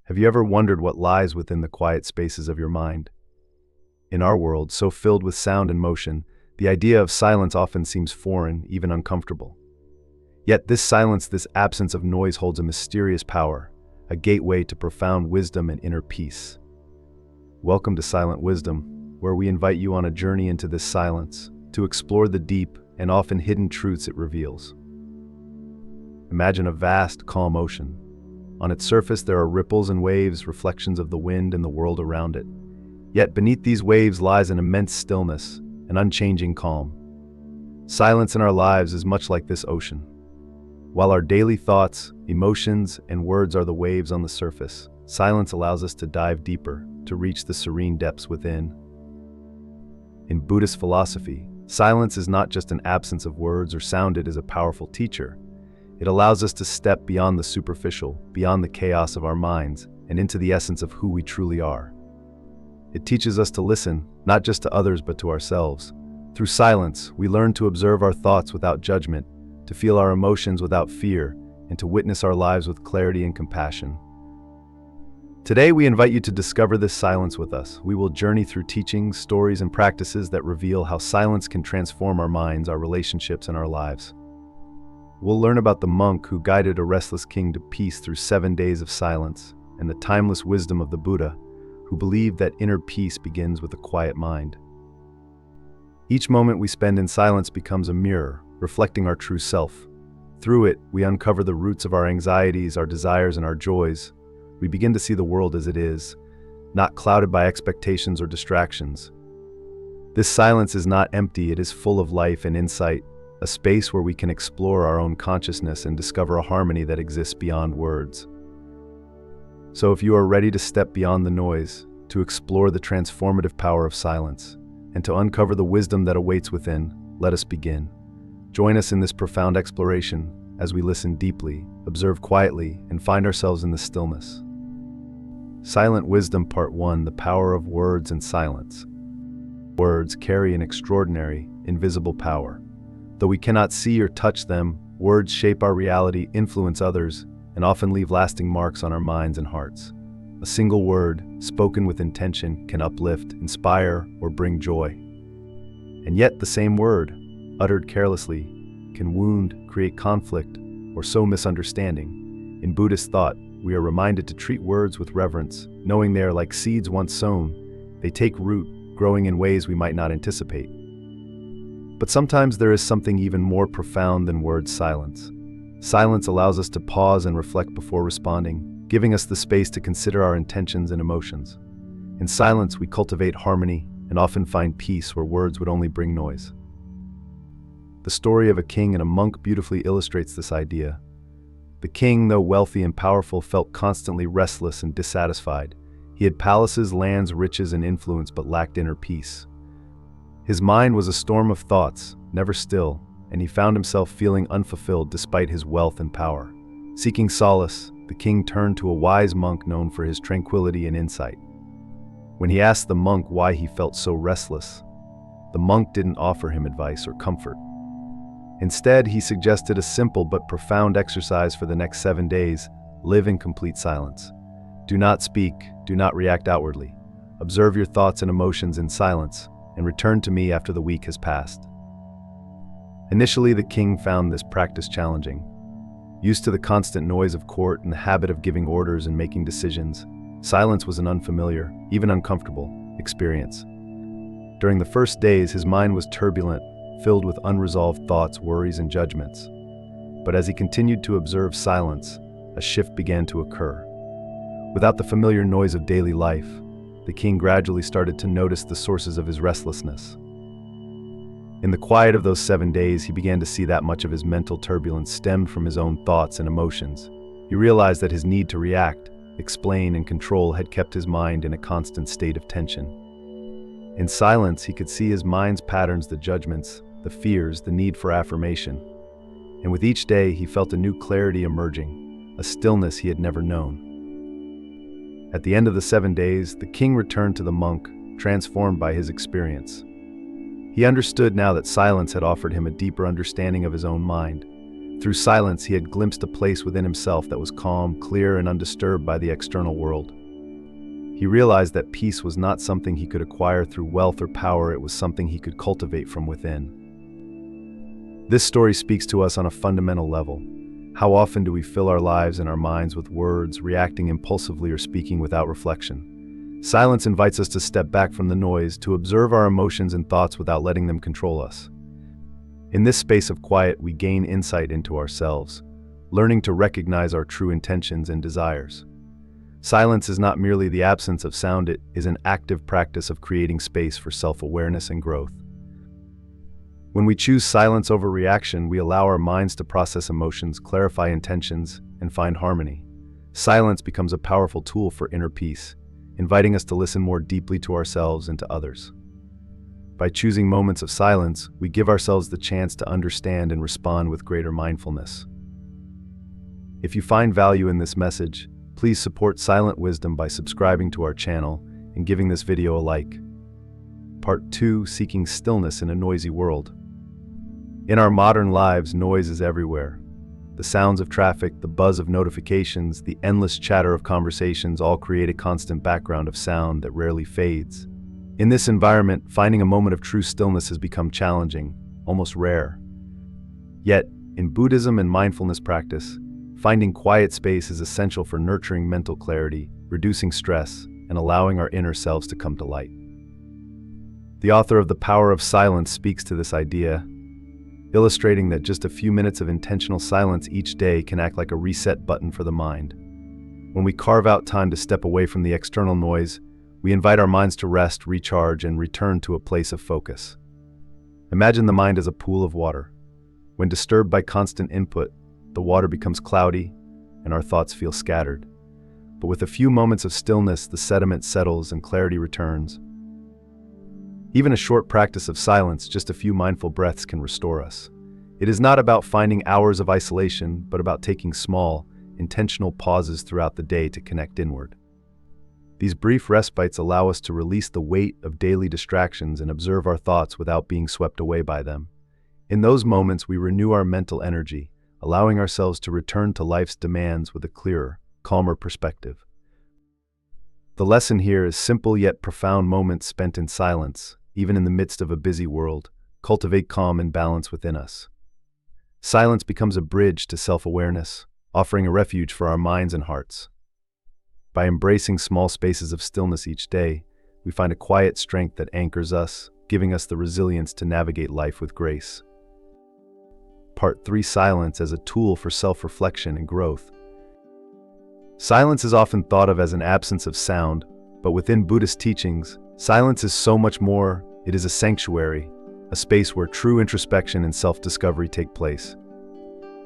Have you ever wondered what lies within the quiet spaces of your mind? In our world, so filled with sound and motion, the idea of silence often seems foreign, even uncomfortable. Yet this silence, this absence of noise holds a mysterious power, a gateway to profound wisdom and inner peace. Welcome to Silent Wisdom, where we invite you on a journey into this silence, to explore the deep and often hidden truths it reveals. Imagine a vast, calm ocean. On its surface there are ripples and waves, reflections of the wind and the world around it. Yet beneath these waves lies an immense stillness, an unchanging calm. Silence in our lives is much like this ocean. While our daily thoughts, emotions, and words are the waves on the surface, silence allows us to dive deeper, to reach the serene depths within. In Buddhist philosophy, silence is not just an absence of words or sound, it is a powerful teacher. It allows us to step beyond the superficial, beyond the chaos of our minds, and into the essence of who we truly are. It teaches us to listen, not just to others but to ourselves. Through silence, we learn to observe our thoughts without judgment, to feel our emotions without fear, and to witness our lives with clarity and compassion. Today, we invite you to discover this silence with us. We will journey through teachings, stories, and practices that reveal how silence can transform our minds, our relationships, and our lives. We'll learn about the monk who guided a restless king to peace through 7 days of silence, and the timeless wisdom of the Buddha, who believed that inner peace begins with a quiet mind. Each moment we spend in silence becomes a mirror, reflecting our true self. Through it, we uncover the roots of our anxieties, our desires, and our joys. We begin to see the world as it is, not clouded by expectations or distractions. This silence is not empty, it is full of life and insight, a space where we can explore our own consciousness and discover a harmony that exists beyond words. So if you are ready to step beyond the noise, to explore the transformative power of silence, and to uncover the wisdom that awaits within, let us begin. Join us in this profound exploration as we listen deeply, observe quietly, and find ourselves in the stillness. Silent Wisdom Part 1: The Power of Words and Silence. Words carry an extraordinary, invisible power. Though we cannot see or touch them, words shape our reality, influence others, and often leave lasting marks on our minds and hearts. A single word, spoken with intention, can uplift, inspire, or bring joy. And yet the same word, uttered carelessly, can wound, create conflict, or sow misunderstanding. In Buddhist thought, we are reminded to treat words with reverence, knowing they are like seeds once sown. They take root, growing in ways we might not anticipate. But sometimes there is something even more profound than words' silence. Silence allows us to pause and reflect before responding, giving us the space to consider our intentions and emotions. In silence, we cultivate harmony and often find peace where words would only bring noise. The story of a king and a monk beautifully illustrates this idea. The king, though wealthy and powerful, felt constantly restless and dissatisfied. He had palaces, lands, riches, and influence, but lacked inner peace. His mind was a storm of thoughts, never still, and he found himself feeling unfulfilled despite his wealth and power. Seeking solace, the king turned to a wise monk known for his tranquility and insight. When he asked the monk why he felt so restless, the monk didn't offer him advice or comfort. Instead, he suggested a simple but profound exercise for the next 7 days: live in complete silence. Do not speak, do not react outwardly. Observe your thoughts and emotions in silence, and return to me after the week has passed. Initially, the king found this practice challenging. Used to the constant noise of court and the habit of giving orders and making decisions, silence was an unfamiliar, even uncomfortable, experience. During the first days, his mind was turbulent, filled with unresolved thoughts, worries, and judgments. But as he continued to observe silence, a shift began to occur. Without the familiar noise of daily life, the king gradually started to notice the sources of his restlessness. In the quiet of those 7 days, he began to see that much of his mental turbulence stemmed from his own thoughts and emotions. He realized that his need to react, explain, and control had kept his mind in a constant state of tension. In silence, he could see his mind's patterns, the judgments, the fears, the need for affirmation. And with each day, he felt a new clarity emerging, a stillness he had never known. At the end of the 7 days, the king returned to the monk, transformed by his experience. He understood now that silence had offered him a deeper understanding of his own mind. Through silence, he had glimpsed a place within himself that was calm, clear, and undisturbed by the external world. He realized that peace was not something he could acquire through wealth or power, it was something he could cultivate from within. This story speaks to us on a fundamental level. How often do we fill our lives and our minds with words, reacting impulsively or speaking without reflection? Silence invites us to step back from the noise, to observe our emotions and thoughts without letting them control us. In this space of quiet, we gain insight into ourselves, learning to recognize our true intentions and desires. Silence is not merely the absence of sound, it is an active practice of creating space for self-awareness and growth. When we choose silence over reaction, we allow our minds to process emotions, clarify intentions, and find harmony. Silence becomes a powerful tool for inner peace, inviting us to listen more deeply to ourselves and to others. By choosing moments of silence, we give ourselves the chance to understand and respond with greater mindfulness. If you find value in this message, please support Silent Wisdom by subscribing to our channel and giving this video a like. Part 2: Seeking Stillness in a Noisy World. In our modern lives, noise is everywhere. The sounds of traffic, the buzz of notifications, the endless chatter of conversations all create a constant background of sound that rarely fades. In this environment, finding a moment of true stillness has become challenging, almost rare. Yet, in Buddhism and mindfulness practice, finding quiet space is essential for nurturing mental clarity, reducing stress, and allowing our inner selves to come to light. The author of The Power of Silence speaks to this idea, illustrating that just a few minutes of intentional silence each day can act like a reset button for the mind. When we carve out time to step away from the external noise, we invite our minds to rest, recharge, and return to a place of focus. Imagine the mind as a pool of water. When disturbed by constant input, the water becomes cloudy and our thoughts feel scattered. But with a few moments of stillness, the sediment settles and clarity returns. Even a short practice of silence, just a few mindful breaths, can restore us. It is not about finding hours of isolation, but about taking small, intentional pauses throughout the day to connect inward. These brief respites allow us to release the weight of daily distractions and observe our thoughts without being swept away by them. In those moments, we renew our mental energy, allowing ourselves to return to life's demands with a clearer, calmer perspective. The lesson here is simple yet profound: moments spent in silence, even in the midst of a busy world, cultivate calm and balance within us. Silence becomes a bridge to self-awareness, offering a refuge for our minds and hearts. By embracing small spaces of stillness each day, we find a quiet strength that anchors us, giving us the resilience to navigate life with grace. Part 3: Silence as a tool for self-reflection and growth. Silence is often thought of as an absence of sound, but within Buddhist teachings, silence is so much more. It is a sanctuary, a space where true introspection and self-discovery take place.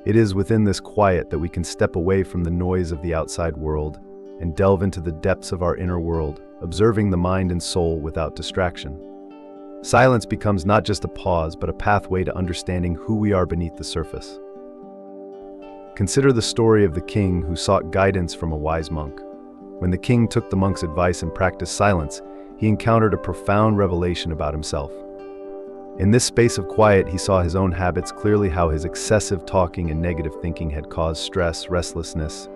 It is within this quiet that we can step away from the noise of the outside world and delve into the depths of our inner world, observing the mind and soul without distraction. Silence becomes not just a pause, but a pathway to understanding who we are beneath the surface. Consider the story of the king who sought guidance from a wise monk. When the king took the monk's advice and practiced silence, he encountered a profound revelation about himself. In this space of quiet, he saw his own habits clearly, how his excessive talking and negative thinking had caused stress, restlessness,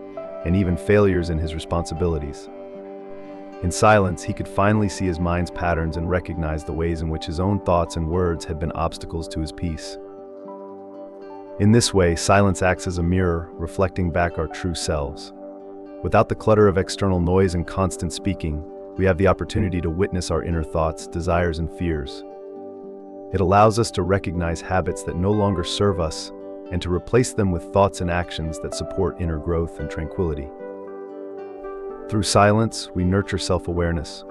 and even failures in his responsibilities. In silence, he could finally see his mind's patterns and recognize the ways in which his own thoughts and words had been obstacles to his peace. In this way, silence acts as a mirror, reflecting back our true selves. Without the clutter of external noise and constant speaking, we have the opportunity to witness our inner thoughts, desires, and fears. It allows us to recognize habits that no longer serve us and to replace them with thoughts and actions that support inner growth and tranquility. Through silence, we nurture self-awareness.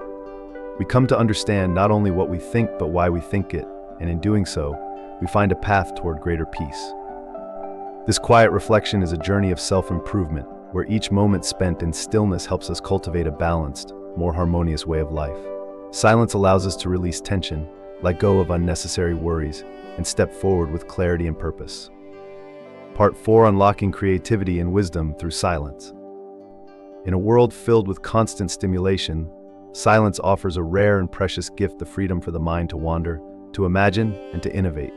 We come to understand not only what we think, but why we think it, and in doing so, we find a path toward greater peace. This quiet reflection is a journey of self-improvement, where each moment spent in stillness helps us cultivate a balanced, more harmonious way of life. Silence allows us to release tension, let go of unnecessary worries, and step forward with clarity and purpose. Part 4: Unlocking Creativity and Wisdom Through Silence. In a world filled with constant stimulation, silence offers a rare and precious gift: the freedom for the mind to wander, to imagine, and to innovate.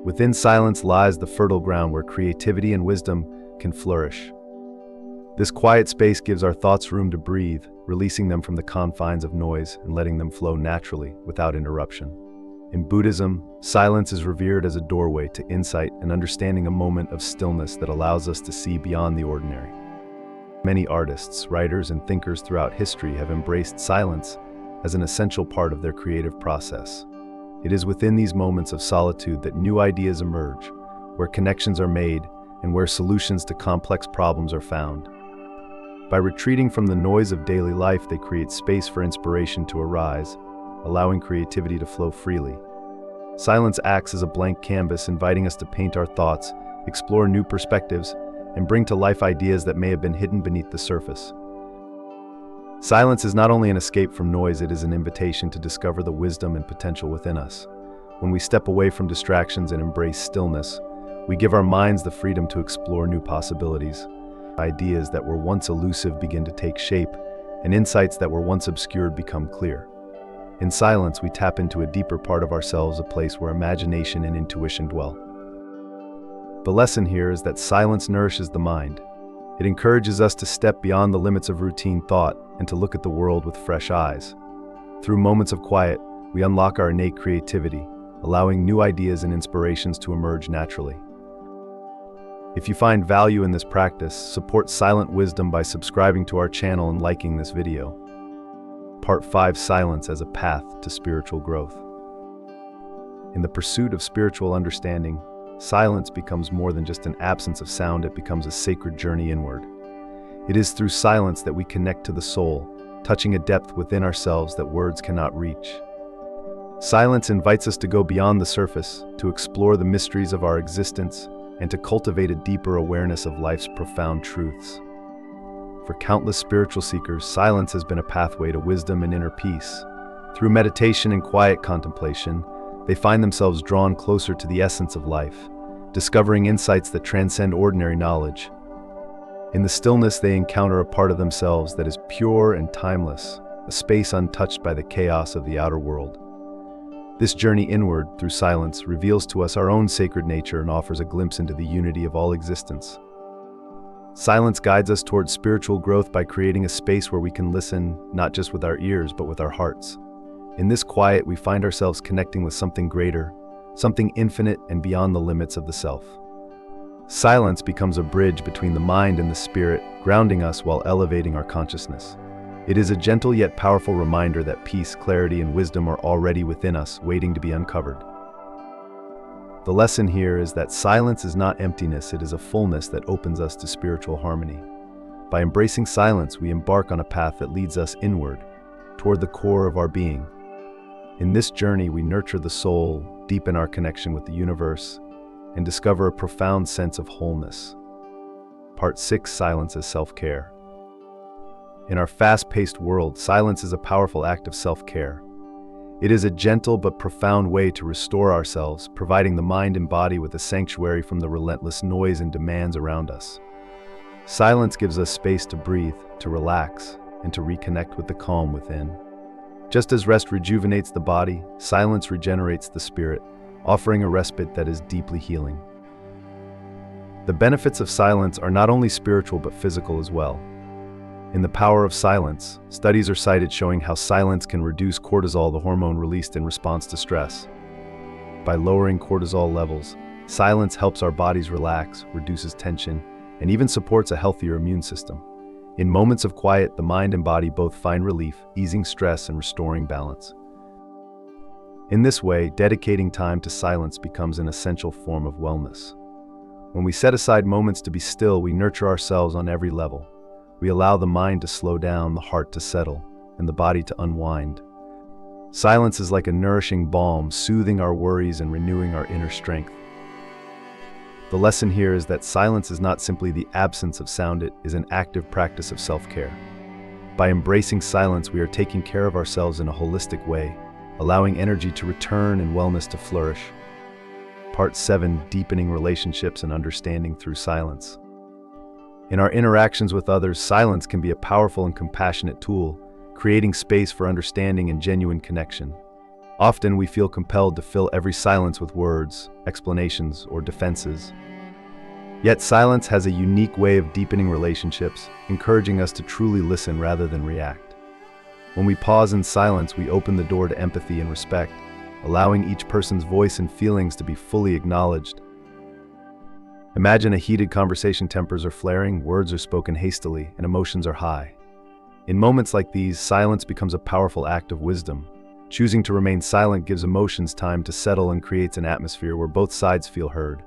Within silence lies the fertile ground where creativity and wisdom can flourish. This quiet space gives our thoughts room to breathe, releasing them from the confines of noise and letting them flow naturally without interruption. In Buddhism, silence is revered as a doorway to insight and understanding, a moment of stillness that allows us to see beyond the ordinary. Many artists, writers, and thinkers throughout history have embraced silence as an essential part of their creative process. It is within these moments of solitude that new ideas emerge, where connections are made, and where solutions to complex problems are found. By retreating from the noise of daily life, they create space for inspiration to arise, allowing creativity to flow freely. Silence acts as a blank canvas, inviting us to paint our thoughts, explore new perspectives, and bring to life ideas that may have been hidden beneath the surface. Silence is not only an escape from noise, it is an invitation to discover the wisdom and potential within us. When we step away from distractions and embrace stillness, we give our minds the freedom to explore new possibilities. Ideas that were once elusive begin to take shape, and insights that were once obscured become clear. In silence, we tap into a deeper part of ourselves, a place where imagination and intuition dwell. The lesson here is that silence nourishes the mind. It encourages us to step beyond the limits of routine thought and to look at the world with fresh eyes. Through moments of quiet, we unlock our innate creativity, allowing new ideas and inspirations to emerge naturally. If you find value in this practice, support Silent Wisdom by subscribing to our channel and liking this video. Part 5: Silence as a Path to Spiritual Growth. In the pursuit of spiritual understanding, silence becomes more than just an absence of sound, it becomes a sacred journey inward. It is through silence that we connect to the soul, touching a depth within ourselves that words cannot reach. Silence invites us to go beyond the surface, to explore the mysteries of our existence, and to cultivate a deeper awareness of life's profound truths. For countless spiritual seekers, silence has been a pathway to wisdom and inner peace. Through meditation and quiet contemplation, they find themselves drawn closer to the essence of life, discovering insights that transcend ordinary knowledge. In the stillness, they encounter a part of themselves that is pure and timeless, a space untouched by the chaos of the outer world. This journey inward through silence reveals to us our own sacred nature and offers a glimpse into the unity of all existence. Silence guides us towards spiritual growth by creating a space where we can listen, not just with our ears, but with our hearts. In this quiet, we find ourselves connecting with something greater, something infinite and beyond the limits of the self. Silence becomes a bridge between the mind and the spirit, grounding us while elevating our consciousness. It is a gentle yet powerful reminder that peace, clarity, and wisdom are already within us, waiting to be uncovered. The lesson here is that silence is not emptiness, it is a fullness that opens us to spiritual harmony. By embracing silence, we embark on a path that leads us inward, toward the core of our being. In this journey, we nurture the soul, deepen our connection with the universe, and discover a profound sense of wholeness. Part 6: Silence as Self-Care. In our fast-paced world, silence is a powerful act of self-care. It is a gentle but profound way to restore ourselves, providing the mind and body with a sanctuary from the relentless noise and demands around us. Silence gives us space to breathe, to relax, and to reconnect with the calm within. Just as rest rejuvenates the body, silence regenerates the spirit, offering a respite that is deeply healing. The benefits of silence are not only spiritual but physical as well. In The Power of Silence, studies are cited showing how silence can reduce cortisol, the hormone released in response to stress. By lowering cortisol levels, silence helps our bodies relax, reduces tension, and even supports a healthier immune system. In moments of quiet, the mind and body both find relief, easing stress and restoring balance. In this way, dedicating time to silence becomes an essential form of wellness. When we set aside moments to be still, we nurture ourselves on every level. We allow the mind to slow down, the heart to settle, and the body to unwind. Silence is like a nourishing balm, soothing our worries and renewing our inner strength. The lesson here is that silence is not simply the absence of sound, it is an active practice of self-care. By embracing silence, we are taking care of ourselves in a holistic way, allowing energy to return and wellness to flourish. Part 7: Deepening Relationships and Understanding Through Silence. In our interactions with others, silence can be a powerful and compassionate tool, creating space for understanding and genuine connection. Often we feel compelled to fill every silence with words, explanations, or defenses. Yet silence has a unique way of deepening relationships, encouraging us to truly listen rather than react. When we pause in silence, we open the door to empathy and respect, allowing each person's voice and feelings to be fully acknowledged. Imagine a heated conversation, tempers are flaring, words are spoken hastily, and emotions are high. In moments like these, silence becomes a powerful act of wisdom. Choosing to remain silent gives emotions time to settle and creates an atmosphere where both sides feel heard.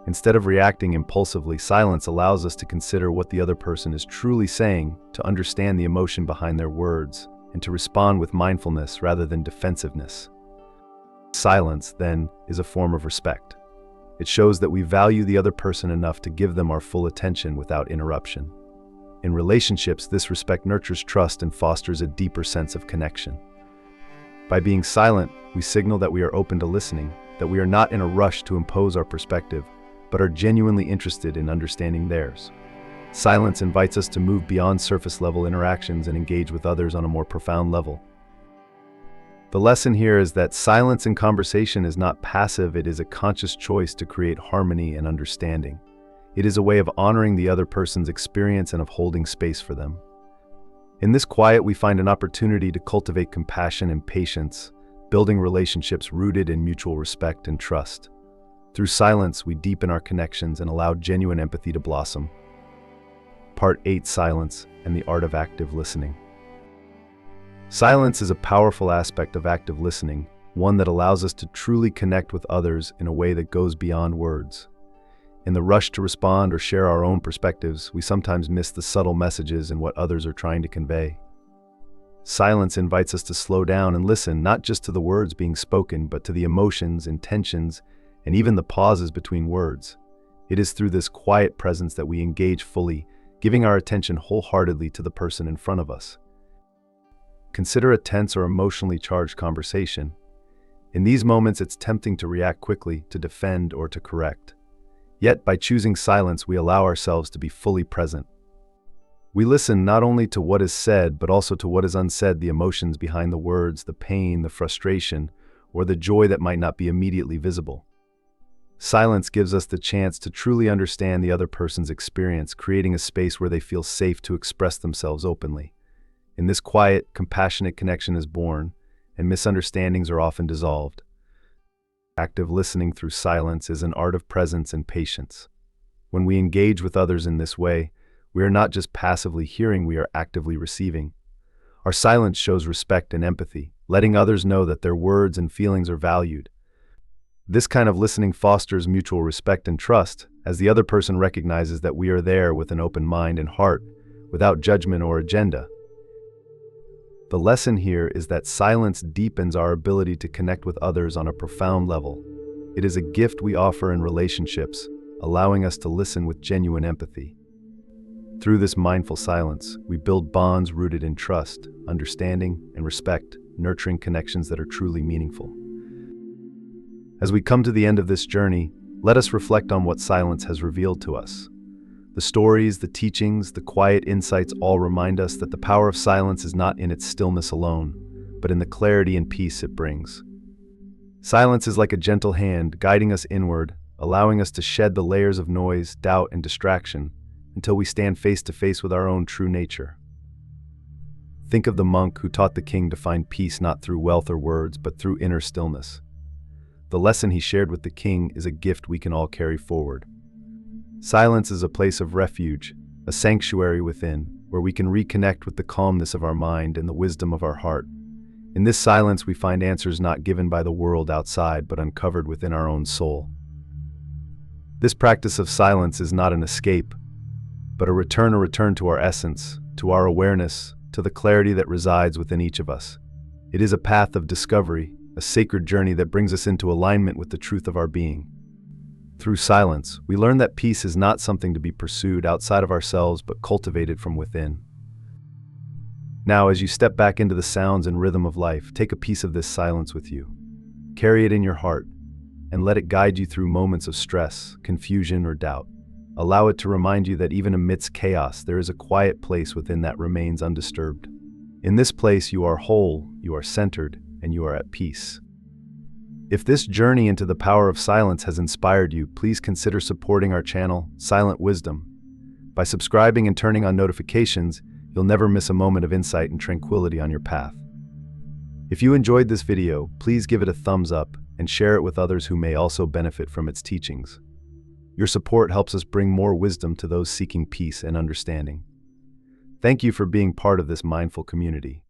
Instead of reacting impulsively, silence allows us to consider what the other person is truly saying, to understand the emotion behind their words, and to respond with mindfulness rather than defensiveness. Silence, then, is a form of respect. It shows that we value the other person enough to give them our full attention without interruption. In relationships, this respect nurtures trust and fosters a deeper sense of connection. By being silent, we signal that we are open to listening, that we are not in a rush to impose our perspective, but are genuinely interested in understanding theirs. Silence invites us to move beyond surface-level interactions and engage with others on a more profound level. The lesson here is that silence in conversation is not passive, it is a conscious choice to create harmony and understanding. It is a way of honoring the other person's experience and of holding space for them. In this quiet, we find an opportunity to cultivate compassion and patience, building relationships rooted in mutual respect and trust. Through silence, we deepen our connections and allow genuine empathy to blossom. Part 8: Silence and the Art of Active Listening. Silence is a powerful aspect of active listening, one that allows us to truly connect with others in a way that goes beyond words. In the rush to respond or share our own perspectives, we sometimes miss the subtle messages in what others are trying to convey. Silence invites us to slow down and listen, not just to the words being spoken, but to the emotions, intentions, and even the pauses between words. It is through this quiet presence that we engage fully, giving our attention wholeheartedly to the person in front of us. Consider a tense or emotionally charged conversation. In these moments, it's tempting to react quickly, to defend, or to correct. Yet, by choosing silence, we allow ourselves to be fully present. We listen not only to what is said, but also to what is unsaid, the emotions behind the words, the pain, the frustration, or the joy that might not be immediately visible. Silence gives us the chance to truly understand the other person's experience, creating a space where they feel safe to express themselves openly. In this quiet, compassionate connection is born, and misunderstandings are often dissolved. Active listening through silence is an art of presence and patience. When we engage with others in this way, we are not just passively hearing, we are actively receiving. Our silence shows respect and empathy, letting others know that their words and feelings are valued. This kind of listening fosters mutual respect and trust, as the other person recognizes that we are there with an open mind and heart, without judgment or agenda. The lesson here is that silence deepens our ability to connect with others on a profound level. It is a gift we offer in relationships, allowing us to listen with genuine empathy. Through this mindful silence, we build bonds rooted in trust, understanding, and respect, nurturing connections that are truly meaningful. As we come to the end of this journey, let us reflect on what silence has revealed to us. The stories, the teachings, the quiet insights all remind us that the power of silence is not in its stillness alone, but in the clarity and peace it brings. Silence is like a gentle hand guiding us inward, allowing us to shed the layers of noise, doubt, and distraction until we stand face to face with our own true nature. Think of the monk who taught the king to find peace not through wealth or words, but through inner stillness. The lesson he shared with the king is a gift we can all carry forward. Silence is a place of refuge, a sanctuary within, where we can reconnect with the calmness of our mind and the wisdom of our heart. In this silence, we find answers not given by the world outside, but uncovered within our own soul. This practice of silence is not an escape, but a return to our essence, to our awareness, to the clarity that resides within each of us. It is a path of discovery, a sacred journey that brings us into alignment with the truth of our being. Through silence, we learn that peace is not something to be pursued outside of ourselves, but cultivated from within. Now, as you step back into the sounds and rhythm of life, take a piece of this silence with you. Carry it in your heart, and let it guide you through moments of stress, confusion, or doubt. Allow it to remind you that even amidst chaos, there is a quiet place within that remains undisturbed. In this place, you are whole, you are centered, and you are at peace. If this journey into the power of silence has inspired you, please consider supporting our channel, Silent Wisdom. By subscribing and turning on notifications, you'll never miss a moment of insight and tranquility on your path. If you enjoyed this video, please give it a thumbs up and share it with others who may also benefit from its teachings. Your support helps us bring more wisdom to those seeking peace and understanding. Thank you for being part of this mindful community.